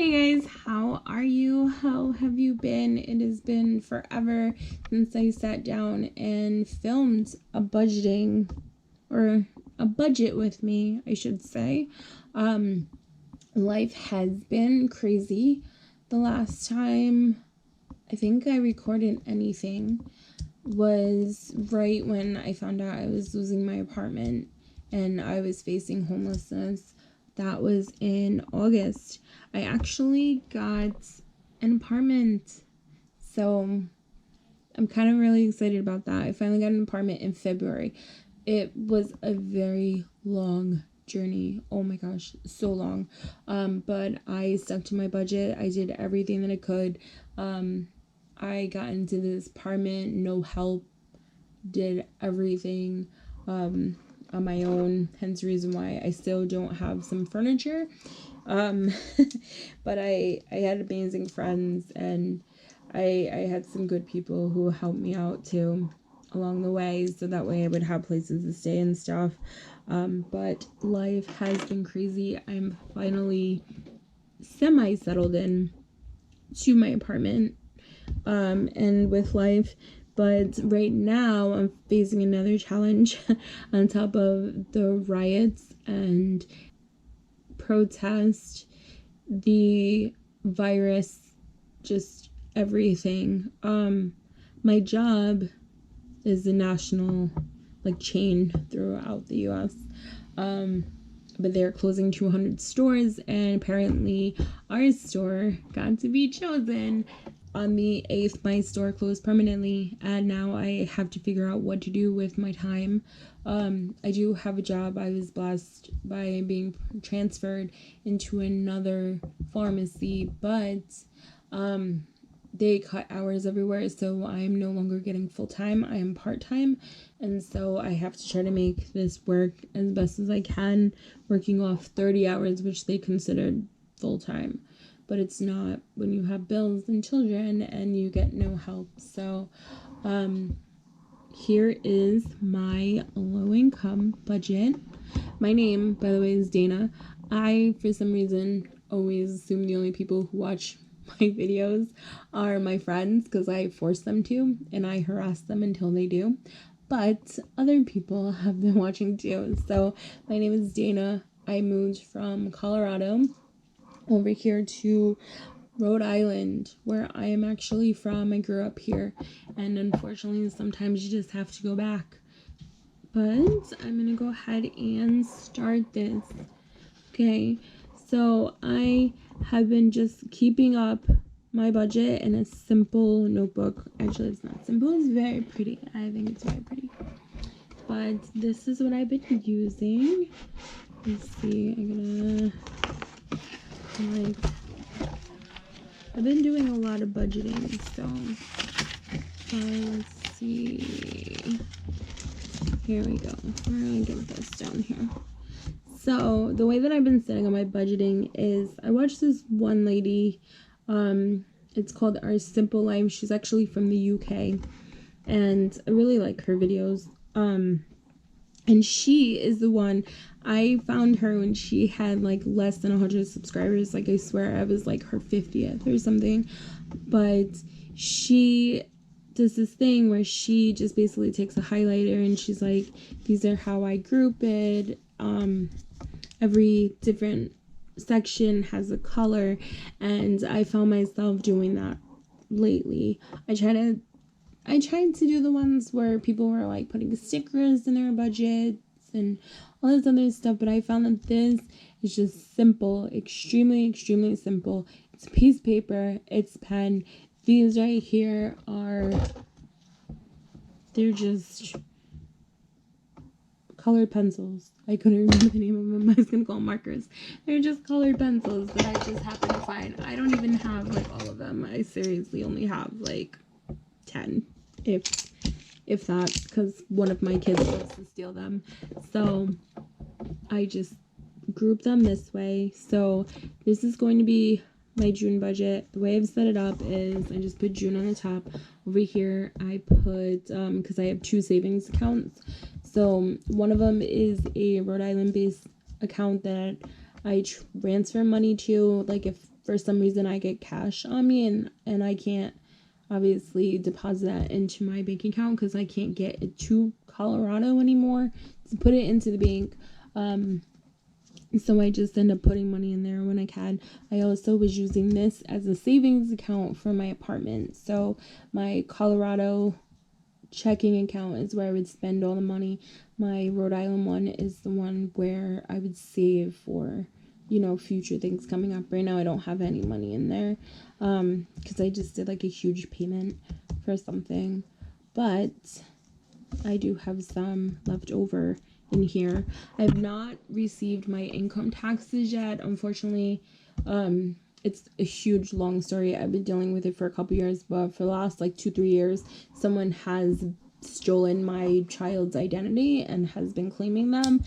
Hey guys, how are you? How have you been? It has been forever since I sat down and filmed a budget with me, I should say. Life has been crazy. The last time I think I recorded anything was right when I found out I was losing my apartment and I was facing homelessness. That was in August. I actually got an apartment, so I'm kind of really excited about that. I finally got an apartment in February. It was a very long journey. Oh my gosh, so long. But I stuck to my budget. I did everything that I could. I got into this apartment, no help, did everything on my own, hence the reason why I still don't have some furniture. But I had amazing friends, and I had some good people who helped me out too along the way, so that way I would have places to stay and stuff. But life has been crazy. I'm finally semi-settled in to my apartment, and with life. But right now I'm facing another challenge on top of the riots and protest, the virus, just everything. My job is a national chain throughout the US. But they're closing 200 stores, and apparently our store got to be chosen. On the 8th, my store closed permanently, and now I have to figure out what to do with my time. I do have a job. I was blessed by being transferred into another pharmacy, but they cut hours everywhere, so I'm no longer getting full-time. I am part-time, and so I have to try to make this work as best as I can, working off 30 hours, which they considered full-time. But it's not when you have bills and children and you get no help. So here is my low-income budget. My name, by the way, is Dana. I, for some reason, always assume the only people who watch my videos are my friends because I force them to and I harass them until they do. But other people have been watching too. So my name is Dana. I moved from Colorado over here to Rhode Island, where I am actually from. I grew up here, and unfortunately sometimes you just have to go back. But I'm gonna go ahead and start this. Okay, so I have been just keeping up my budget in a simple notebook. Actually, it's not simple, it's very pretty. I think it's very pretty. But this is what I've been using. Let's see, I've been doing a lot of budgeting, so let's see. Here we go. We're gonna get this down here. So the way that I've been setting up my budgeting is I watched this one lady. It's called Our Simple Life. She's actually from the UK, and I really like her videos. And she is the one, I found her when she had less than 100 subscribers. I swear I was her 50th or something. But she does this thing where she just basically takes a highlighter and she's like, these are how I group it. Every different section has a color, and I found myself doing that lately. I tried to do the ones where people were putting stickers in their budgets and all this other stuff, but I found that this is just simple, extremely, extremely simple. It's a piece of paper, it's pen. These right here they're just colored pencils. I couldn't remember the name of them. I was gonna call them markers. They're just colored pencils that I just happen to find. I don't even have all of them. I seriously only have 10, if that, because one of my kids loves to steal them. So I just group them this way. So this is going to be my June budget. The way I've set it up is I just put June on the top. Over here I put because I have two savings accounts. So one of them is a Rhode Island based account that I transfer money to, if for some reason I get cash on me, and I can't obviously deposit that into my bank account because I can't get it to Colorado anymore to put it into the bank. So I just end up putting money in there when I can. I also was using this as a savings account for my apartment. So my Colorado checking account is where I would spend all the money. My Rhode Island one is the one where I would save for, future things coming up. Right now I don't have any money in there because I just did like a huge payment for something. But I do have some left over in here. I have not received my income taxes yet, unfortunately. It's a huge long story. I've been dealing with it for a couple years, but for the last like 2-3 years, someone has stolen my child's identity and has been claiming them.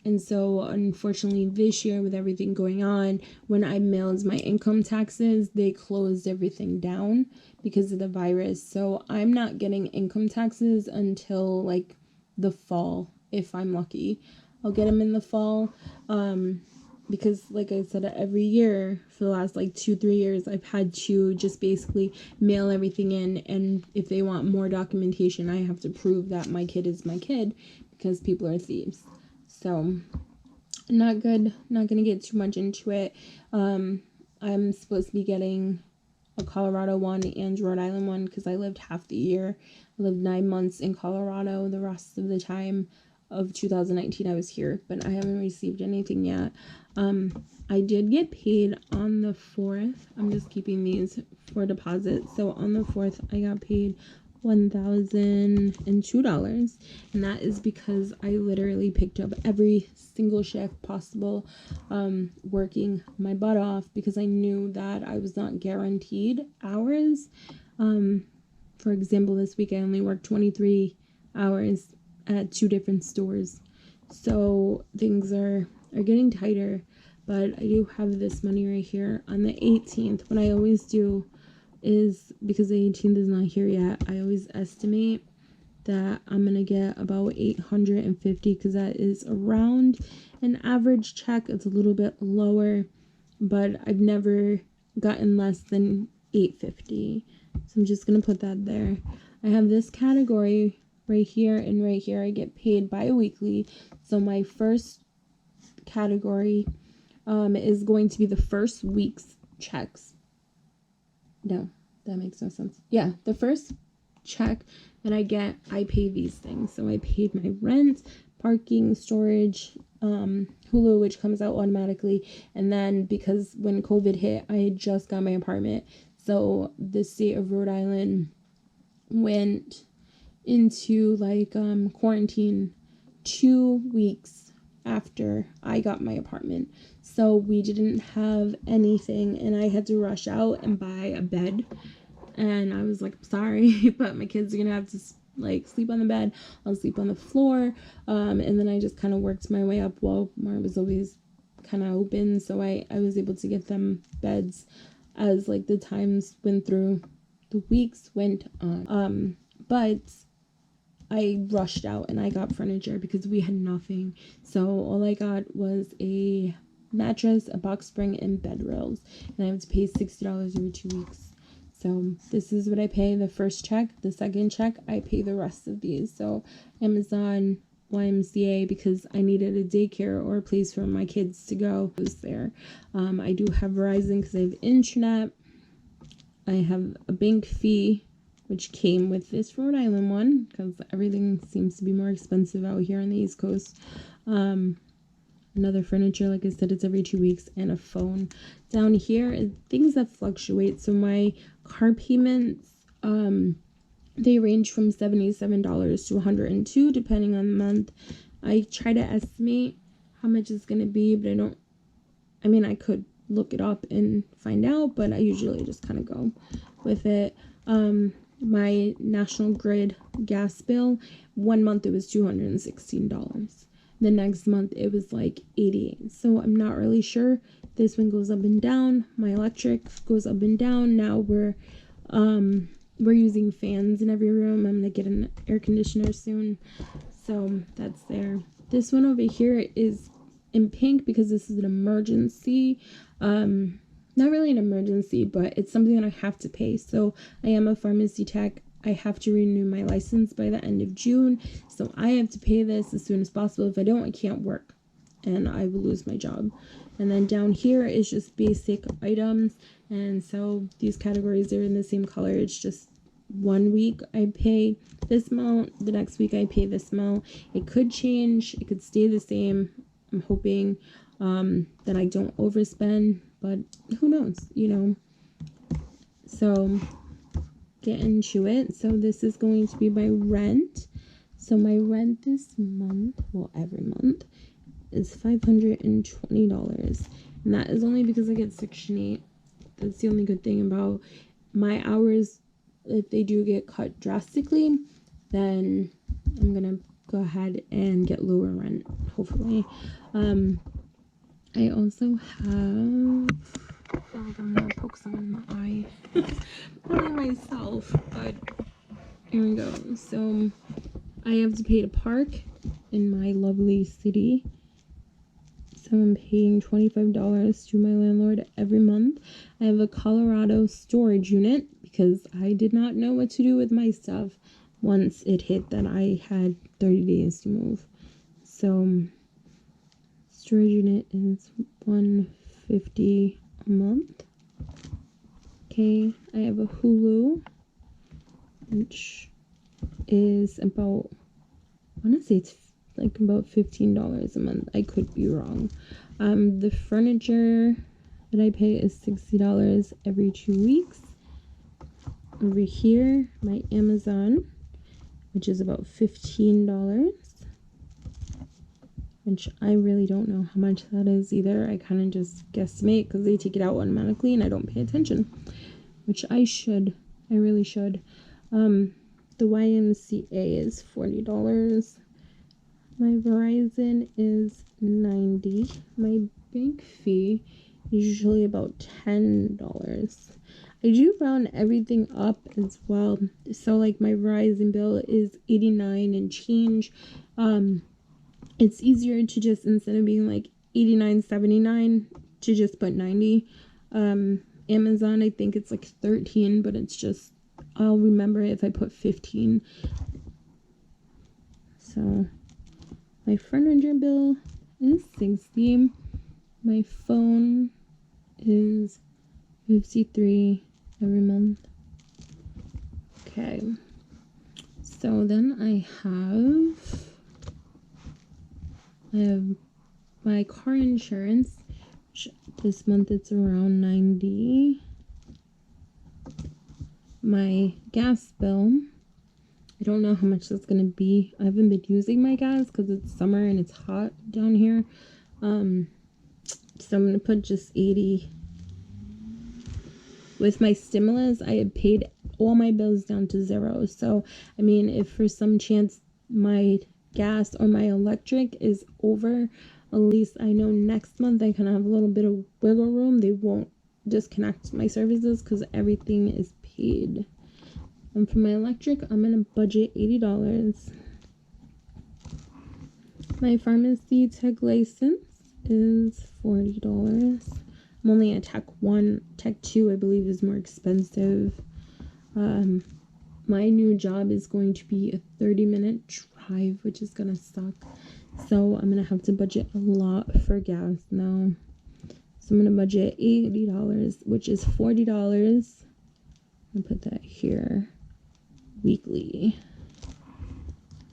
And so unfortunately this year, with everything going on, when I mailed my income taxes, they closed everything down because of the virus. So I'm not getting income taxes until like the fall, if I'm lucky. I'll get them in the fall. Because like I said, every year for the last like 2-3 years, I've had to just basically mail everything in. And if they want more documentation, I have to prove that my kid is my kid because people are thieves. So not good. Not going to get too much into it. I'm supposed to be getting a Colorado one and Rhode Island one because I lived half the year. I lived 9 months in Colorado. The rest of the time of 2019 I was here, but I haven't received anything yet. I did get paid on the 4th. I'm just keeping these for deposit. So on the 4th I got paid $1,002, and that is because I literally picked up every single shift possible, working my butt off because I knew that I was not guaranteed hours. For example, this week I only worked 23 hours at 2 different stores, so things are getting tighter. But I do have this money right here on the 18th. What I always do is, because the 18th is not here yet, I always estimate that I'm gonna get about $850 because that is around an average check. It's a little bit lower, but I've never gotten less than $850. So I'm just gonna put that there. I have this category right here and right here. I get paid bi-weekly. So my first category is going to be the first week's checks. No, that makes no sense. Yeah, the first check that I get, I pay these things. So I paid my rent, parking, storage, Hulu, which comes out automatically. And then because when COVID hit, I had just got my apartment. So the state of Rhode Island went into like quarantine 2 weeks after I got my apartment. So we didn't have anything, and I had to rush out and buy a bed. And I was like, I'm sorry, but my kids are gonna have to like sleep on the bed. I'll sleep on the floor. And then I just kind of worked my way up. Walmart was always kind of open, so I was able to get them beds as like the times went through, the weeks went on. But I rushed out and I got furniture because we had nothing. So all I got was a mattress, a box spring, and bed rails. And I have to pay $60 every 2 weeks. So this is what I pay the first check. The second check, I pay the rest of these. So Amazon, YMCA, because I needed a daycare or a place for my kids to go. I was there. I do have Verizon because I have internet. I have a bank fee, which came with this Rhode Island one because everything seems to be more expensive out here on the East Coast. Another furniture, like I said, it's every 2 weeks, and a phone. Down here, things that fluctuate. So my car payments, they range from $77 to $102 depending on the month. I try to estimate how much it's going to be, but I could look it up and find out, but I usually just kind of go with it. My National Grid gas bill, 1 month it was $216. The next month it was like $88. So I'm not really sure. This one goes up and down. My electric goes up and down. Now we're using fans in every room. I'm gonna get an air conditioner soon. So that's there. This one over here is in pink because this is an emergency. not really an emergency, but it's something that I have to pay. So I am a pharmacy tech. I have to renew my license by the end of June. So I have to pay this as soon as possible. If I don't, I can't work and I will lose my job. And then down here is just basic items. And so these categories are in the same color. It's just 1 week I pay this amount, the next week I pay this amount. It could change, it could stay the same. I'm hoping that I don't overspend, but who knows, you know. So get into it. So this is going to be my rent. So my rent this month, well, every month, is $520. And that is only because I get Section 8. That's the only good thing about my hours. If they do get cut drastically, then I'm gonna go ahead and get lower rent, hopefully. I also have, I'm gonna poke some in my eye. Only myself, but here we go. So I have to pay to park in my lovely city. So I'm paying $25 to my landlord every month. I have a Colorado storage unit because I did not know what to do with my stuff once it hit that I had 30 days to move. So storage unit is $150 a month. Okay, I have a Hulu, which is about, I want to say it's like about $15 a month. I could be wrong. The furniture that I pay is $60 every 2 weeks. Over here, my Amazon, which is about $15, which I really don't know how much that is either. I kind of just guesstimate because they take it out automatically and I don't pay attention, which I should. I really should. The YMCA is $40. My Verizon is $90. My bank fee is usually about $10. I do round everything up as well. So like my Verizon bill is $89 and change. It's easier to just, instead of being like $89.79, to just put $90. Amazon, I think it's like $13, but it's just, I'll remember if I put $15. So my furniture bill is $60. My phone is $53 every month. Okay. So then I have my car insurance, which this month it's around $90. My gas bill, I don't know how much that's gonna be. I haven't been using my gas because it's summer and it's hot down here. So I'm gonna put just 80. With my stimulus, I had paid all my bills down to $0. So I mean, if for some chance my gas or my electric is over, at least I know next month I kind of have a little bit of wiggle room. They won't disconnect my services because everything is paid. And for my electric, I'm gonna budget $80. My pharmacy tech license is $40. I'm only at Tech 1. Tech 2, I believe, is more expensive. My new job is going to be a 30-minute drive, which is gonna suck. So I'm gonna have to budget a lot for gas now. So I'm gonna budget $80, which is $40. I'll put that here. Weekly.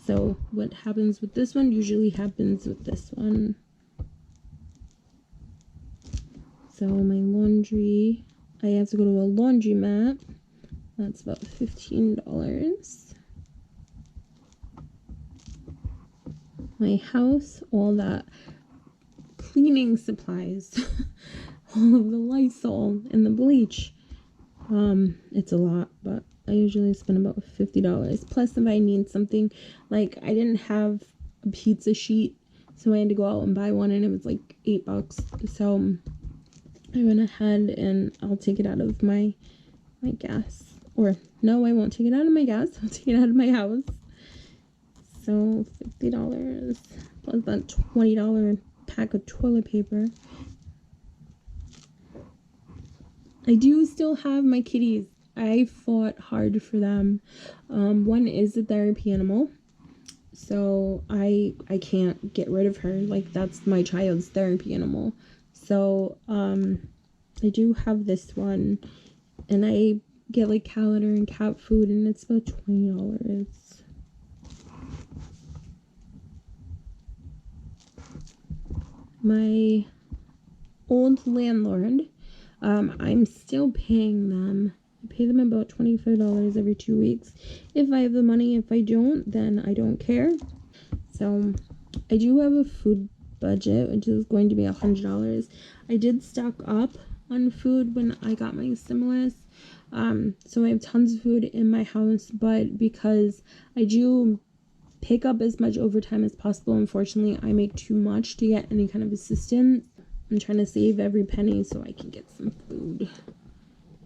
So what happens with this one usually happens with this one. So my laundry, I have to go to a laundromat. That's about $15. My house, all that cleaning supplies, all of the Lysol and the bleach. It's a lot, but I usually spend about $50. Plus, if I need something, like I didn't have a pizza sheet, so I had to go out and buy one, and it was like $8. So I went ahead and I'll take it out of my gas. Or no, I won't take it out of my gas. I'll take it out of my house. So $50 plus that $20 pack of toilet paper. I do still have my kitties. I fought hard for them. One is a therapy animal, so I can't get rid of her. Like, that's my child's therapy animal. So I do have this one, and I get like cat litter and cat food, and it's about $20. My old landlord, I'm still paying them. I pay them about $25 every 2 weeks. If I have the money, if I don't, then I don't care. So I do have a food budget, which is going to be $100. I did stock up on food when I got my stimulus. So I have tons of food in my house, but because I do pick up as much overtime as possible, unfortunately, I make too much to get any kind of assistance. I'm trying to save every penny so I can get some food.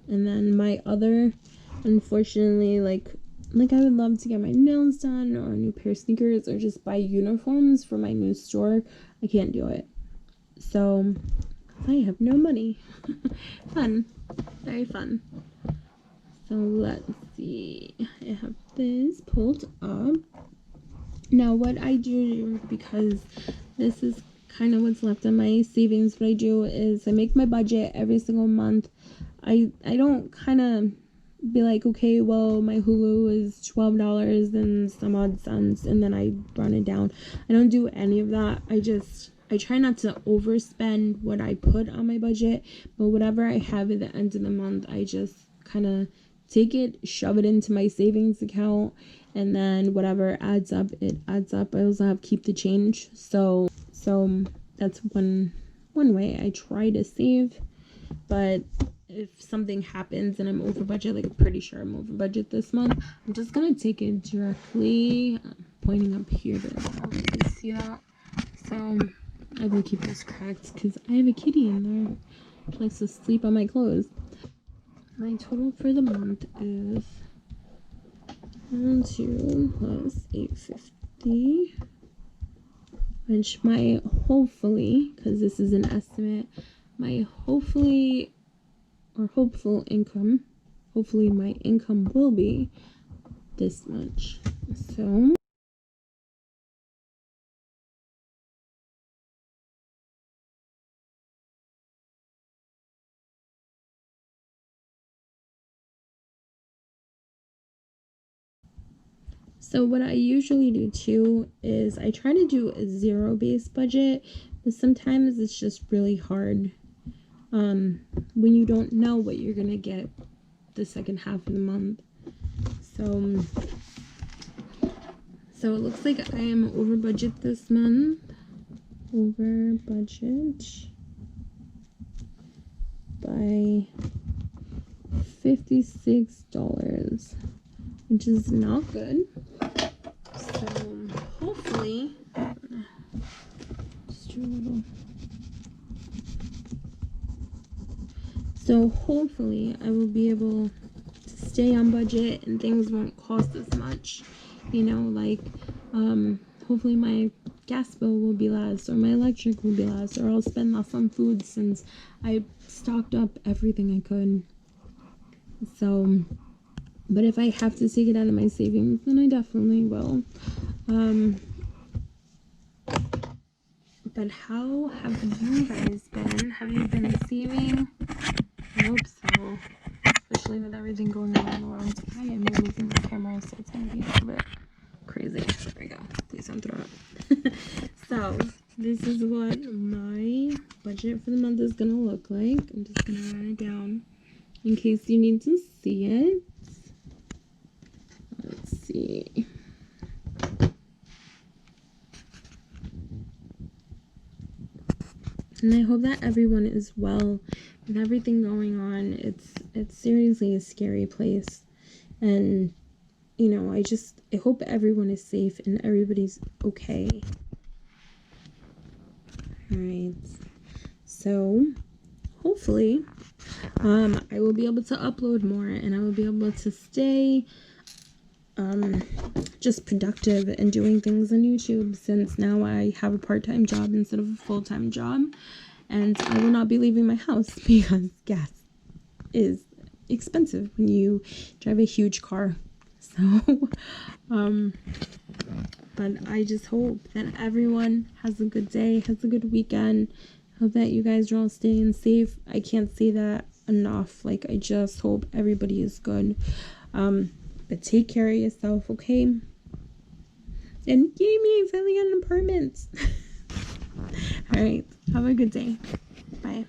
And then my other, unfortunately, like I would love to get my nails done or a new pair of sneakers or just buy uniforms for my new store. I can't do it. So I have no money. Fun. Very fun. So let's see. I have this pulled up. Now what I do, because this is kind of what's left of my savings, what I do is I make my budget every single month. I don't kind of be like, okay, well, my Hulu is $12 and some odd cents, and then I run it down. I don't do any of that. I try not to overspend what I put on my budget, but whatever I have at the end of the month, I just kind of take it, shove it into my savings account, and then whatever adds up, it adds up. I also have keep the change. So that's one way I try to save. But if something happens and I'm over budget, like I'm pretty sure I'm over budget this month, I'm just gonna take it directly, pointing up here, but I don't really see that. So I will keep this cracked because I have a kitty in there. She likes to sleep on my clothes. My total for the month is 2 plus 850, which my hopefully, because this is an estimate, my hopeful income, hopefully my income will be this much. So what I usually do too is I try to do a zero-based budget, but sometimes it's just really hard when you don't know what you're gonna get the second half of the month. So it looks like I am over budget this month. Over budget by $56, which is not good. So hopefully, just do a little. So hopefully I will be able to stay on budget and things won't cost as much. You know, like hopefully my gas bill will be less, or my electric will be less, or I'll spend less on food since I stocked up everything I could. So, but if I have to take it out of my savings, then I definitely will. But how have you guys been? Have you been saving? I hope so, especially with everything going on in the world. I am moving the camera, so it's gonna be a little bit crazy. There we go. Please don't throw it. So this is what my budget for the month is gonna look like. I'm just gonna write it down in case you need to see it. Let's see. And I hope that everyone is well with everything going on. It's seriously a scary place, and you know, I hope everyone is safe and everybody's okay. All right. So hopefully I will be able to upload more, and I will be able to stay just productive and doing things on YouTube, since now I have a part-time job instead of a full-time job, and I will not be leaving my house because gas. is expensive when you drive a huge car. So, but I just hope that everyone has a good day, has a good weekend. Hope that you guys are all staying safe. I can't say that enough. Like, I just hope everybody is good. But take care of yourself, okay? And yay me, I finally got an apartment. All right, have a good day. Bye.